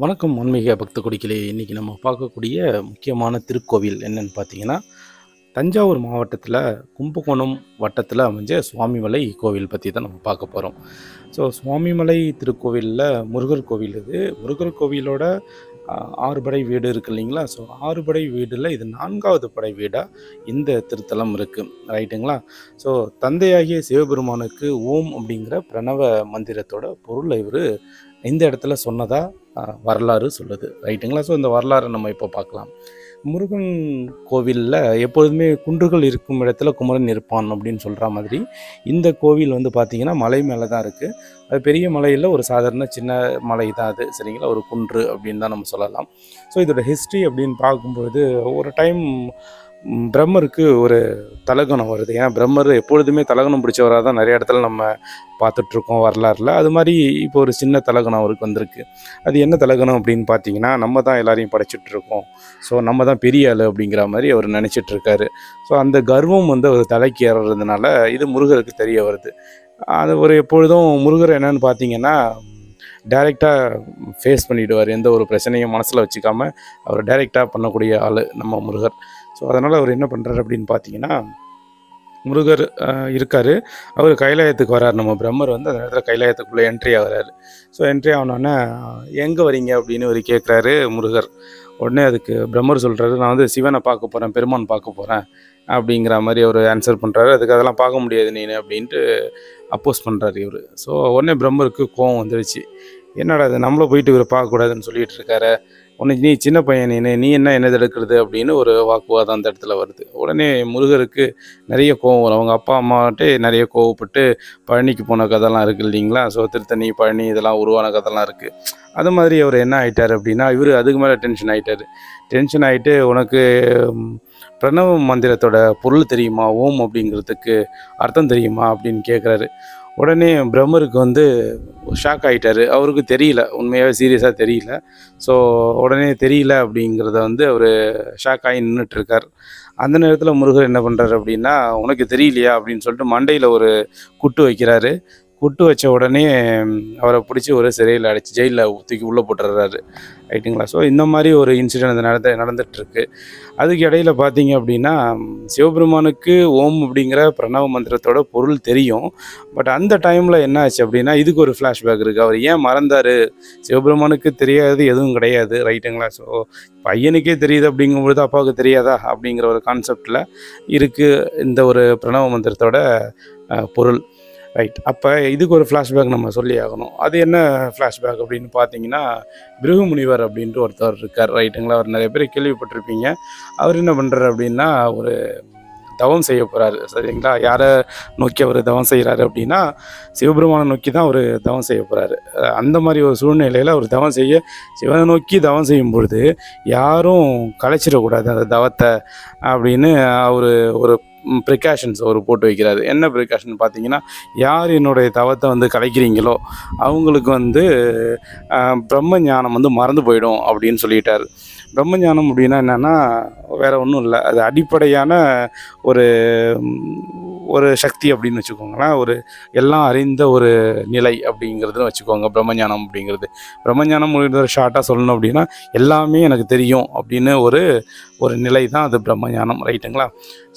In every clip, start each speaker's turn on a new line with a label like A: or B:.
A: வணக்கம் ஆன்மீக பக்த கொடிகளே. இன்றைக்கி நம்ம பார்க்கக்கூடிய முக்கியமான திருக்கோவில் என்னன்னு பார்த்தீங்கன்னா, தஞ்சாவூர் மாவட்டத்தில் கும்பகோணம் வட்டத்தில் அமைஞ்ச சுவாமிமலை கோவில் பற்றி தான் நம்ம பார்க்க போகிறோம். ஸோ சுவாமிமலை திருக்கோவிலில் முருகர் கோவில் இது. முருகர் கோவிலோட 6 படை வீடு இருக்குது இல்லைங்களா? ஸோ 6 படை வீடில் இது 4வது படை வீடாக இந்த திருத்தலம் இருக்குது, ரைட்டுங்களா? ஸோ தந்தையாகிய சிவபெருமானுக்கு ஓம் அப்படிங்கிற பிரணவ மந்திரத்தோட பொருளை இவர் இந்த இடத்துல சொன்னதா வரலாறு சொல்லுது, ரைட்டுங்களா? ஸோ இந்த வரலாறு நம்ம இப்போ பார்க்கலாம். முருகன் கோவிலில் எப்பொழுதுமே குன்றுகள் இருக்கும் இடத்துல குமரன் இருப்பான் அப்படின்னு சொல்கிற மாதிரி இந்த கோவில் வந்து பார்த்திங்கன்னா மலை மேலே தான் இருக்குது. அது பெரிய மலையில் ஒரு சாதாரண சின்ன மலை தான் அது, சரிங்களா? ஒரு குன்று அப்படின்னு தான் நம்ம சொல்லலாம். ஸோ இதோட ஹிஸ்ட்ரி அப்படின்னு பார்க்கும்பொழுது ஒரு டைம் பிரம்மருக்கு ஒரு தலகணம் வருது. ஏன்னா பிரம்மர் எப்பொழுதுமே தலகணம் பிடிச்சவராக தான் நிறைய இடத்துல நம்ம பார்த்துட்ருக்கோம் வரலாறில். அது மாதிரி இப்போ ஒரு சின்ன தலகணம் அவருக்கு வந்திருக்கு. அது என்ன தலகணம் அப்படின்னு பார்த்தீங்கன்னா, நம்ம தான் எல்லாரையும் படைச்சிட்ருக்கோம், ஸோ நம்ம தான் பெரிய ஆள் அப்படிங்கிற மாதிரி அவர் நினச்சிட்ருக்காரு. ஸோ அந்த கர்வம் வந்து அவர் தலைக்கு ஏறுறதுனால இது முருகருக்கு தெரிய வருது. அது ஒரு எப்பொழுதும் முருகர் என்னன்னு பார்த்தீங்கன்னா டைரெக்டாக ஃபேஸ் பண்ணிவிடுவார். எந்த ஒரு பிரச்சனையும் மனசில் வச்சுக்காமல் அவர் டைரெக்டாக பண்ணக்கூடிய ஆள் நம்ம முருகர். ஸோ அதனால் அவர் என்ன பண்ணுறாரு அப்படின்னு பார்த்தீங்கன்னா, முருகர் இருக்கார், அவர் கைலாயத்துக்கு வரார். நம்ம பிரம்மர் வந்து அந்த நேரத்தில் கைலாயத்துக்குள்ளே என்ட்ரி ஆகிறாரு. ஸோ என்ட்ரி ஆனோடனே எங்கே வரீங்க அப்படின்னு அவர் கேட்குறாரு முருகர். உடனே அதுக்கு பிரம்மர் சொல்கிறாரு, நான் வந்து சிவனை பார்க்க போகிறேன், பெருமான் பார்க்க போகிறேன் அப்படிங்கிற மாதிரி அவர் ஆன்சர் பண்ணுறாரு. அதுக்கு அதெல்லாம் பார்க்க முடியாது நீ அப்படின்ட்டு அப்போஸ் பண்ணுறாரு இவர். ஸோ உடனே பிரம்மருக்கு கோவம் வந்துடுச்சு. என்னடா அது, நம்மளை போயிட்டு இவர் பார்க்கக்கூடாதுன்னு சொல்லிகிட்டு இருக்காரு, உன்னை நீ சின்ன பையன், நீ என்ன என்னது எடுக்கிறது அப்படின்னு ஒரு வாக்குவாதம் அந்த இடத்துல வருது. உடனே முருகருக்கு நிறைய கோவம் வரும். அவங்க அப்பா அம்மாட்டே நிறைய கோவப்பட்டு பழனிக்கு போன கதைலாம் இருக்குது இல்லைங்களா? ஸோ திருத்தணி பழனி இதெல்லாம் உருவான கதைலாம் இருக்குது. அது மாதிரி அவர் என்ன ஆகிட்டார் அப்படின்னா, இவர் அதுக்கு மேலே டென்ஷன் ஆகிட்டார். டென்ஷன் ஆகிட்டு, உனக்கு பிரணவ மந்திரத்தோட பொருள் தெரியுமா, ஓம் அப்படிங்கிறதுக்கு அர்த்தம் தெரியுமா அப்படின்னு கேட்குறாரு. உடனே பிரம்மருக்கு வந்து ஷாக் ஆகிட்டார். அவருக்கு தெரியல, உண்மையாகவே சீரியஸாக தெரியல. ஸோ உடனே தெரியல அப்படிங்கிறத வந்து அவர் ஷாக் ஆகி நின்றுட்டுருக்கார். அந்த நேரத்தில் முருகர் என்ன பண்ணுறாரு அப்படின்னா, உனக்கு தெரியலையா அப்படின்னு சொல்லிட்டு மண்டையில் ஒரு குட்டு வைக்கிறாரு. குட்டு வச்ச உடனே அவரை பிடிச்சி ஒரு சிறையில் அடைச்சி ஜெயிலில் தூக்கி உள்ளே போட்டுடுறாரு, ரைட்டுங்களா? ஸோ இந்த மாதிரி ஒரு இன்சிடென்ட் நடந்துகிட்ருக்கு. அதுக்கு இடையில் பார்த்தீங்க அப்படின்னா, சிவபெருமானுக்கு ஓம் அப்படிங்கிற பிரணவ மந்திரத்தோட பொருள் தெரியும். பட் அந்த டைமில் என்ன ஆச்சு அப்படின்னா, இதுக்கு ஒரு ஃப்ளாஷ்பேக் இருக்குது. அவர் ஏன் மறந்தார்? சிவபெருமானுக்கு தெரியாது எதுவும் கிடையாது, ரைட்டுங்களா? ஸோ பையனுக்கே தெரியுது அப்படிங்கும்பொழுது அப்பாவுக்கு தெரியாதா அப்படிங்கிற ஒரு கான்செப்டில் இருக்குது இந்த ஒரு பிரணவ மந்திரத்தோட பொருள், ரைட்? அப்போ இதுக்கு ஒரு ஃப்ளாஷ்பேக் நம்ம சொல்லி ஆகணும். அது என்ன ஃப்ளாஷ்பேக் அப்படின்னு பார்த்தீங்கன்னா, பிருகு முனிவர் அப்படின்ட்டு ஒருத்தர் இருக்கார், ரைட்டுங்களா? அவர் நிறைய பேர் கேள்விப்பட்டிருப்பீங்க. அவர் என்ன பண்ணுறாரு அப்படின்னா, ஒரு தவம் செய்ய போகிறாரு, சரிங்களா? யாரை நோக்கி அவர் தவம் செய்கிறாரு அப்படின்னா, சிவபெருமானை நோக்கி தான் அவர் தவம் செய்ய போகிறாரு. அந்த மாதிரி ஒரு சூழ்நிலையில் அவர் சிவனை நோக்கி தவம் செய்யும் பொழுது யாரும் கலைச்சிடக்கூடாது அந்த தவத்தை அப்படின்னு அவர் ஒரு ப்ரிகாஷன்ஸ் அவர் போட்டு வைக்கிறாரு. என்ன ப்ரிகாஷன் பார்த்தீங்கன்னா, யார் என்னுடைய தவத்தை வந்து கலைக்கிறீங்களோ அவங்களுக்கு வந்து பிரம்ம ஞானம் வந்து மறந்து போயிடும் அப்படின்னு சொல்லிட்டார். பிரம்மஞானம் அப்படின்னா என்னென்னா வேறு ஒன்றும் இல்லை, அது அடிப்படையான ஒரு ஒரு சக்தி அப்படின்னு வச்சுக்கோங்களேன். ஒரு எல்லாம் அறிந்த ஒரு நிலை அப்படிங்கிறதுன்னு வச்சுக்கோங்க பிரம்மஞானம் அப்படிங்கிறது. பிரம்மஞானம் ஒரு ஷார்ட்டாக சொல்லணும் அப்படின்னா, எல்லாமே எனக்கு தெரியும் அப்படின்னு ஒரு ஒரு நிலை தான் அது பிரம்மஞானம், ரைட்டுங்களா?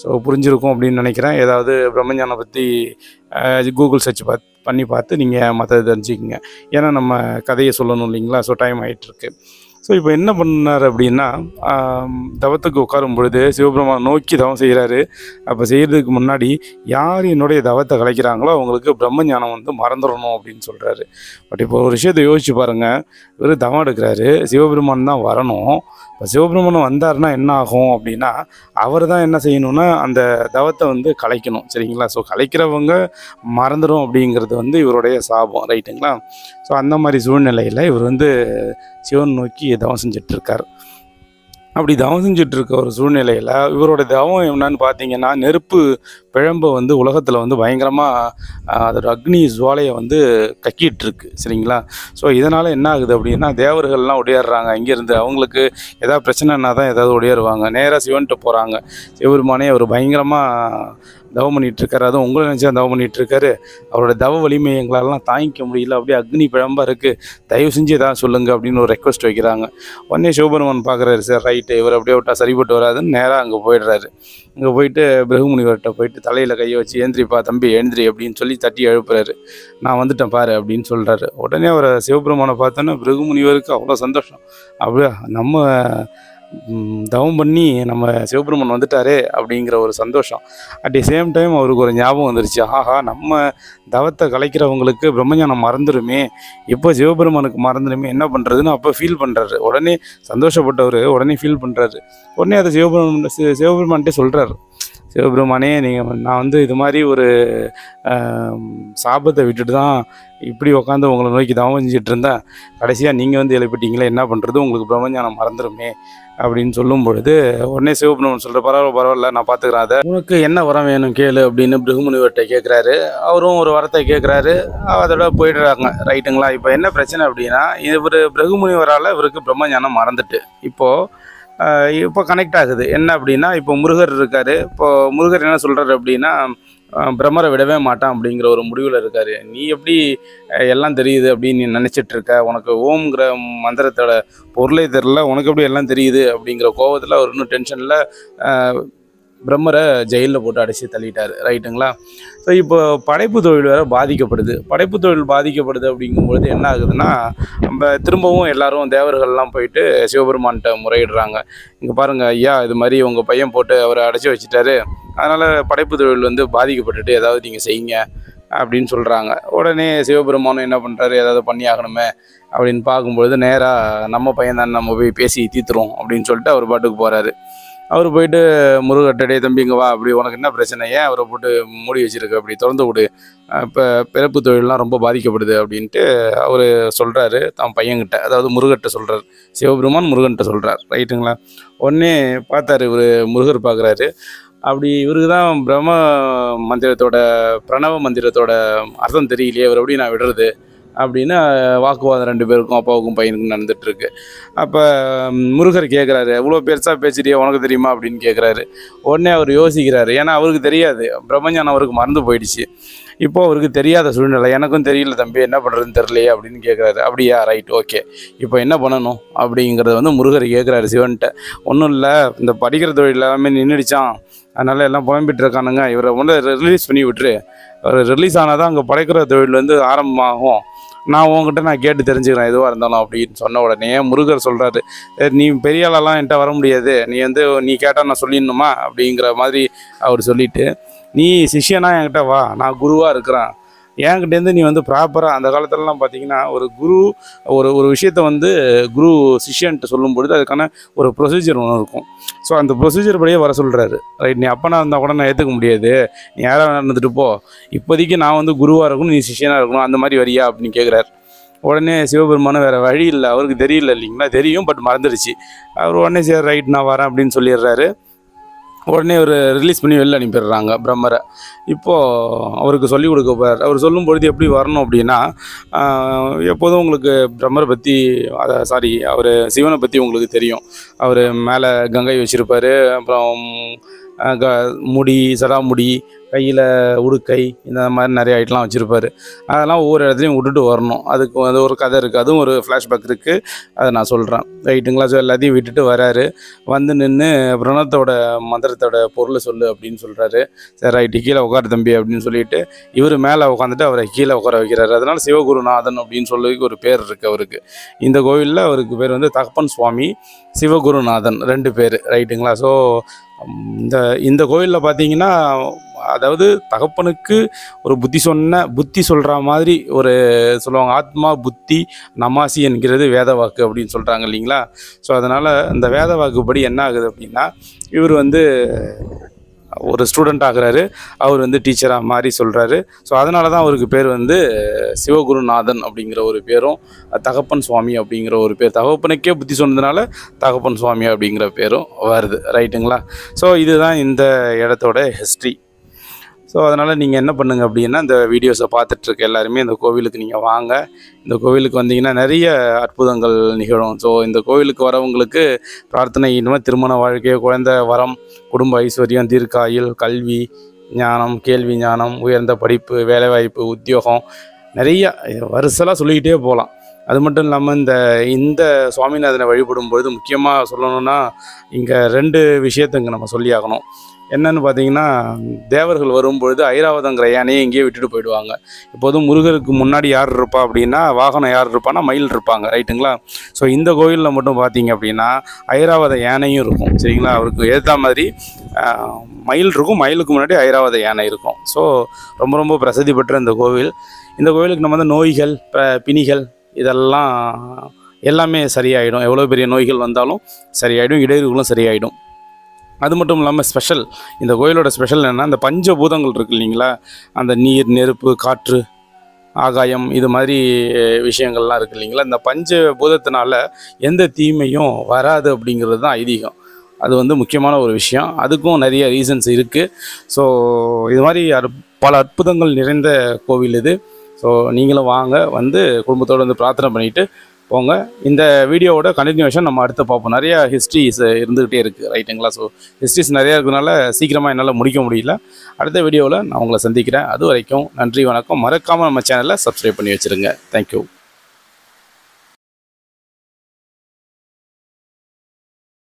A: ஸோ புரிஞ்சிருக்கும் அப்படின்னு நினைக்கிறேன். ஏதாவது பிரம்மஞானம் பற்றி கூகுள் சர்ச் பண்ணி பார்த்து நீங்கள் மற்றதை தெரிஞ்சுக்கங்க. ஏன்னா நம்ம கதையை சொல்லணும் இல்லைங்களா? ஸோ டைம் ஆகிட்டுருக்கு. ஸோ இப்போ என்ன பண்ணார் அப்படின்னா, தவத்துக்கு உட்காரும் பொழுது சிவபெருமானை நோக்கி தவம் செய்கிறாரு. அப்போ செய்கிறதுக்கு முன்னாடி யார் என்னுடைய தவத்தை கலைக்கிறாங்களோ அவங்களுக்கு பிரம்ம ஞானம் வந்து மறந்துடணும் அப்படின்னு சொல்கிறாரு. பட் இப்போ ஒரு விஷயத்தை யோசிச்சு பாருங்கள், இவர் தவம் எடுக்கிறாரு, சிவபெருமான் தான் வரணும். இப்போ சிவபெருமான் வந்தார்னா என்ன ஆகும் அப்படின்னா, அவர் தான் என்ன செய்யணும்னா அந்த தவத்தை வந்து கலைக்கணும், சரிங்களா? ஸோ கலைக்கிறவங்க மறந்துடும் அப்படிங்கிறது வந்து இவருடைய சாபம், ரைட்டுங்களா? ஸோ அந்த மாதிரி சூழ்நிலையில் இவர் வந்து சிவன் நோக்கி தவம் செஞ்சிட்ருக்கார். அப்படி தவம் செஞ்சிட்ருக்க ஒரு சூழ்நிலையில் இவரோட தவம் என்னன்னு பார்த்தீங்கன்னா, நெருப்பு பிழம்பு வந்து உலகத்தில் வந்து பயங்கரமாக அதோட அக்னி ஜுவாலையை வந்து கக்கிட்டு இருக்கு. சரிங்களா? ஸோ இதனால் என்ன ஆகுது அப்படின்னா, தேவர்கள்லாம் ஒடியாடுறாங்க இங்கேருந்து. அவங்களுக்கு ஏதாவது பிரச்சனைனா தான் ஏதாவது ஒடியாருவாங்க. நேராக சிவன்கிட்ட போகிறாங்க. சிவபெருமானே அவர் பயங்கரமாக தவம் பண்ணிகிட்ருக்காரு. அதுவும் உங்களை நினச்சி தான் தவம் பண்ணிகிட்ருக்காரு. அவரோட தவ வலிமை எங்களாலலாம் தாங்கிக்க முடியல, அப்படியே அக்னி பிழம்பாக இருக்குது, தயவு செஞ்சு எதாவது சொல்லுங்கள் அப்படின்னு ஒரு ரெக்வஸ்ட் வைக்கிறாங்க. உடனே சிவபெருமான் பார்க்குறாரு, சார் ரைட்டு, இவர் அப்படியே விட்டால் சரிப்பட்டு வராதுன்னு நேராக அங்கே போயிடுறாரு. அங்கே போயிட்டு பிருகுமுனிவர்கிட்ட போயிட்டு தலையில் கையை வச்சு, "ஏந்திரிப்பா தம்பி எழுந்திரி" அப்படின்னு சொல்லி தட்டி எழுப்புறாரு. "நான் வந்துட்டேன் பாரு" அப்படின்னு சொல்கிறாரு. உடனே அவரை சிவபெருமானை பார்த்தோன்னே பிருகுமுனிவருக்கு அவ்வளோ சந்தோஷம். அப்படியே நம்ம தவம் பண்ணி நம்ம சிவபெருமான் வந்துட்டாரே அப்படிங்கிற ஒரு சந்தோஷம். அட் தி சேம் டைம் அவருக்கு ஒரு ஞாபகம் வந்துருச்சு, ஆஹா நம்ம தவத்தை கலைக்கிறவங்களுக்கு பிரம்மஞானம் மறந்துடுமே, இப்போ சிவபெருமானுக்கு மறந்துடுமே, என்ன பண்ணுறதுன்னு அப்போ ஃபீல் பண்ணுறாரு. உடனே சந்தோஷப்பட்டவர் உடனே ஃபீல் பண்ணுறாரு. உடனே அதை சிவபெருமான்கிட்டே சொல்கிறார், சிவபெருமானே நான் வந்து இது மாதிரி ஒரு சாபத்தை விட்டுட்டு தான் இப்படி உட்காந்து உங்களை நோக்கி தவம் செஞ்சுட்டு இருந்தேன். கடைசியாக நீங்கள் வந்து எழுப்பிட்டீங்களே, என்ன பண்ணுறது, உங்களுக்கு பிரம்மஞானம் மறந்துடுமே அப்படின்னு சொல்லும் பொழுது உடனே சிவபெருமான் சொல்கிற, பரவாயில்ல நான் பார்த்துக்கிறேன், அதை உனக்கு என்ன வரம் வேணும் கேளு அப்படின்னு பிருகுமுனிவர்கிட்ட கேட்குறாரு. அவரும் ஒரு வரத்தை கேட்குறாரு. அதோட போயிடுறாங்க. ரைட்டுங்களா? இப்போ என்ன பிரச்சனை அப்படின்னா, இவர் பிருகுமுனிவரால் இவருக்கு பிரம்மஞானம் மறந்துட்டு இப்போ கனெக்ட் ஆகுது. என்ன அப்படின்னா, இப்போ முருகர் இருக்கார். இப்போது முருகர் என்ன சொல்கிறார் அப்படின்னா, பிரம்மரை விடவே மாட்டான் அப்படிங்கிற ஒரு முடிவில் இருக்கார். நீ எப்படி எல்லாம் தெரியுது அப்படின்னு நீ நினச்சிட்டு இருக்க, உனக்கு ஓம்ங்கிற மந்திரத்தோட பொருளே தெரில, உனக்கு எப்படி எல்லாம் தெரியுது அப்படிங்கிற கோபத்தில் அவர் இன்னும் டென்ஷனில் பிரம்மரை ஜெயிலில் போட்டு அடைச்சி தள்ளிட்டார். ரைட்டுங்களா? ஸோ இப்போ படைப்பு தொழில் வேறு பாதிக்கப்படுது. படைப்பு தொழில் பாதிக்கப்படுது அப்படிங்கும்பொழுது என்ன ஆகுதுன்னா, நம்ம திரும்பவும் எல்லோரும் தேவர்கள்லாம் போயிட்டு சிவபெருமான்கிட்ட முறையிடுறாங்க. இங்கே பாருங்கள் ஐயா, இது மாதிரி உங்கள் பையன் போட்டு அவரை அடைச்சி வச்சுட்டாரு, அதனால் படைப்பு தொழில் வந்து பாதிக்கப்பட்டுட்டு ஏதாவது நீங்கள் செய்யுங்க அப்படின்னு சொல்கிறாங்க. உடனே சிவபெருமானும் என்ன பண்ணுறாரு, ஏதாவது பண்ணி ஆகணுமே அப்படின்னு பார்க்கும்பொழுது நேராக நம்ம பையன் தான், நம்ம போய் பேசி தீர்த்துறோம் அப்படின்னு சொல்லிட்டு அவர் பாட்டுக்கு போகிறாரு. அவர் போயிட்டு முருகட்டடே தம்பிங்க வா, அப்படி உனக்கு என்ன பிரச்சனை, ஏன் அவரை போட்டு மூடி வச்சுருக்கு, அப்படி திறந்து விடு, இப்போ பிறப்பு தொழிலெலாம் ரொம்ப பாதிக்கப்படுது அப்படின்ட்டு அவர் சொல்கிறாரு தான் பையன்கிட்ட, அதாவது முருகன்கிட்ட சொல்கிறார். சிவபெருமான் முருகன்கிட்ட சொல்கிறார். ரைட்டுங்களா? உடனே பார்த்தாரு இவர், முருகர் பார்க்குறாரு. அப்படி இவருக்கு தான் பிரம்ம மந்திரத்தோட பிரணவ மந்திரத்தோட அர்த்தம் தெரியலையே, இவர் எப்படி நான் விடுறது அப்படின்னு வாக்குவாதம் 2 பேருக்கும், அப்பாவுக்கும் பையனுக்கும் நடந்துகிட்ருக்கு. அப்போ முருகர் கேட்குறாரு, இவ்வளோ பெருசாக பேசுறியே, உனக்கு தெரியுமா அப்படின்னு கேட்குறாரு. உடனே அவர் யோசிக்கிறாரு. ஏன்னா அவருக்கு தெரியாது, பிரம்மஞானம் அவருக்கு மறந்து போயிடுச்சு. இப்போது அவருக்கு தெரியாத சூழ்நிலை, எனக்கும் தெரியல தம்பி, என்ன பண்ணுறதுன்னு தெரியலையே அப்படின்னு கேட்குறாரு. அப்படியா, ரைட், ஓகே, இப்போ என்ன பண்ணணும் அப்படிங்கிறத வந்து முருகர் கேட்குறாரு சிவன்கிட்ட. ஒன்றும் இல்லை, இந்த படிக்கிற தொழில் எல்லாமே நின்றுடுச்சான், அதனால் எல்லாம் புலம்பிட்டு இருக்கானுங்க, இவரை வந்து ரிலீஸ் பண்ணி விட்டுரு, அவர் ரிலீஸ் ஆனால் தான் அங்கே படைக்கிற தொழில் வந்து ஆரம்பமாகும், நான் உங்ககிட்ட நான் கேட்டு தெரிஞ்சுக்கிறேன் எதுவாக இருந்தாலும் அப்படின்னு சொன்ன உடனே முருகர் சொல்கிறாரு, நீ பெரிய ஆளெல்லாம் என்கிட்ட வர முடியாது, நீ கேட்டால் நான் சொல்லிடணுமா அப்படிங்கிற மாதிரி அவர் சொல்லிவிட்டு, நீ சிஷ்யனா என்கிட்ட வா, நான் குருவாக இருக்கிறேன், என்கிட்டேருந்து நீ வந்து ப்ராப்பராக, அந்த காலத்துலலாம் பார்த்தீங்கன்னா ஒரு குரு ஒரு விஷயத்தை வந்து குரு சிஷ்யன்ட்டு சொல்லும் பொழுது அதுக்கான ஒரு ப்ரொசீஜர் ஒன்று இருக்கும். ஸோ அந்த ப்ரொசீஜர் படியே வர சொல்கிறாரு. ரைட், நீ அப்போ நான் இருந்தால் கூட நான் ஏற்றுக்க முடியாது, நீ யாராக நடந்துட்டு போ, இப்போதைக்கு நான் வந்து குருவாக இருக்கணும், நீ சிஷ்யனாக இருக்கணும், அந்த மாதிரி வரியா அப்படின்னு கேட்குறாரு. உடனே சிவபெருமானும் வேறு வழி இல்லை, அவருக்கு தெரியல இல்லைங்களா, தெரியும் பட் மறந்துடுச்சு. அவர் உடனே சரி ரைட் நான் வரேன் அப்படின்னு சொல்லிடுறாரு. உடனே அவர் ரிலீஸ் பண்ணி வெளில அனுப்பிடுறாங்க பிரம்மரை. இப்போது அவருக்கு சொல்லிக் கொடுக்க போகிறார். அவர் சொல்லும் பொழுது எப்படி வரணும் அப்படின்னா, எப்போதும் உங்களுக்கு பிரம்மரை பற்றி, அவர் சிவனை பற்றி உங்களுக்கு தெரியும். அவர் மேலே கங்கை வச்சுருப்பார், அப்புறம் முடி, சடாமுடி, கையில் உடுக்கை, இந்த மாதிரி நிறைய ஐட்டம்லாம் வச்சுருப்பார். அதெல்லாம் ஒவ்வொரு இடத்துலையும் விட்டுட்டு வரணும். அதுக்கு வந்து ஒரு கதை இருக்குது, அதுவும் ஒரு ஃப்ளாஷ்பேக் இருக்குது, அதை நான் சொல்கிறேன். ரைட்டுங்களா? ஸோ எல்லாத்தையும் விட்டுட்டு வராரு. வந்து நின்று பிரணவத்தோட மந்திரத்தோட பொருளை சொல்லு அப்படின்னு சொல்கிறாரு. சரி ரைட்டு, கீழே உட்காரு தம்பி அப்படின்னு சொல்லிட்டு இவர் மேலே உட்காந்துட்டு அவரை கீழே உட்கார வைக்கிறாரு. அதனால் சிவகுருநாதன் அப்படின்னு சொல்லி ஒரு பேர் இருக்குது அவருக்கு. இந்த கோவிலில் அவருக்கு பேர் வந்து தகப்பன் சுவாமி, சிவகுருநாதன், 2 பேர். ரைட்டுங்களா? ஸோ இந்த கோவிலில் பார்த்தீங்கன்னா, அதாவது தகப்பனுக்கு ஒரு புத்தி சொல்கிற மாதிரி ஒரு சொல்லுவாங்க, ஆத்மா புத்தி நமாசி என்கிறது வேத வாக்கு அப்படின்னு சொல்கிறாங்க இல்லைங்களா? ஸோ அதனால் இந்த வேத வாக்குப்படி என்ன ஆகுது அப்படின்னா, இவர் வந்து ஒரு ஸ்டூடெண்ட் ஆகிறாரு, அவர் வந்து டீச்சராக மாறி சொல்கிறாரு. ஸோ அதனால தான் அவருக்கு பேர் வந்து சிவகுருநாதன் அப்படிங்கிற ஒரு பேரும், தகப்பன் சுவாமி அப்படிங்கிற ஒரு பேர், தகப்பனுக்கே புத்தி சொன்னதுனால தகப்பன் சுவாமி அப்படிங்கிற பேரும் வருது. ரைட்டுங்களா? ஸோ இதுதான் இந்த இடத்தோட ஹிஸ்ட்ரி. ஸோ அதனால் நீங்கள் என்ன பண்ணுங்கள் அப்படின்னா, இந்த வீடியோஸை பார்த்துட்ருக்க எல்லாருமே இந்த கோவிலுக்கு நீங்கள் வாங்க. இந்த கோவிலுக்கு வந்தீங்கன்னா நிறைய அற்புதங்கள் நிகழும். ஸோ இந்த கோவிலுக்கு வரவங்களுக்கு பிரார்த்தனை இனிமேல் திருமண வாழ்க்கை, குழந்தை வரம், குடும்ப ஐஸ்வர்யம், தீர்க்காயுள், கல்வி ஞானம், கேள்வி ஞானம், உயர்ந்த படிப்பு, வேலைவாய்ப்பு, உத்தியோகம், நிறைய வரிசலாக சொல்லிக்கிட்டே போகலாம். அது மட்டும் இல்லாமல் இந்த சுவாமிநாதனை வழிபடும்பொழுது முக்கியமாக சொல்லணுன்னா, இங்கே 2 விஷயத்தை இங்கே நம்ம சொல்லி ஆகணும். என்னென்னு பார்த்தீங்கன்னா, தேவர்கள் வரும்பொழுது ஐராவதங்கிற யானையை இங்கேயே விட்டுட்டு போயிடுவாங்க. இப்போதும் முருகருக்கு முன்னாடி யார் இருப்பா அப்படின்னா, வாகனம் யார் இருப்பான்னா மயில் இருப்பாங்க, ரைட்டுங்களா? ஸோ இந்த கோயிலில் மட்டும் பார்த்தீங்க அப்படின்னா ஐராவத யானையும் இருக்கும், சரிங்களா? அவருக்கு ஏற்ற மாதிரி மயில் இருக்கும், மயிலுக்கு முன்னாடி ஐராவத யானை இருக்கும். ஸோ ரொம்ப ரொம்ப பிரசித்தி பெற்ற இந்த கோவில். இந்த கோவிலுக்கு நம்ம வந்து நோய்கள், பிணிகள் இதெல்லாம் எல்லாமே சரியாயிடும். எவ்வளோ பெரிய நோய்கள் வந்தாலும் சரியாயிடும், இடையூறுகளும் சரியாயிடும். அது மட்டும் இல்லாமல் ஸ்பெஷல், இந்த கோயிலோட ஸ்பெஷல் என்னென்னா, இந்த பஞ்சபூதங்கள் இருக்குது இல்லைங்களா, அந்த நீர், நெருப்பு, காற்று, ஆகாயம், இது மாதிரி விஷயங்கள்லாம் இருக்குது இல்லைங்களா, இந்த பஞ்சபூதத்தினால எந்த தீமையும் வராது அப்படிங்கிறது தான் ஐதீகம். அது வந்து முக்கியமான ஒரு விஷயம். அதுக்கும் நிறைய ரீசன்ஸ் இருக்குது. ஸோ இது மாதிரி பல அற்புதங்கள் நிறைந்த கோவில் இது. ஸோ நீங்களும் வாங்க, வந்து குடும்பத்தோடு வந்து பிரார்த்தனை பண்ணிவிட்டு போங்க. இந்த வீடியோவோட கண்டினியூஷன் நம்ம அடுத்து பார்ப்போம். நிறையா ஹிஸ்ட்ரிஸ் இருந்துகிட்டே இருக்குது, ரைட்டுங்களா? ஸோ ஹிஸ்ட்ரிஸ் நிறையா இருக்கிறதுனால சீக்கிரமாக என்னால் முடிக்க முடியல. அடுத்த வீடியோவில் நான் உங்களை சந்திக்கிறேன். அது வரைக்கும் நன்றி, வணக்கம். மறக்காமல் நம்ம சேனலை சப்ஸ்கிரைப் பண்ணி வச்சுருங்க. தேங்க்யூ.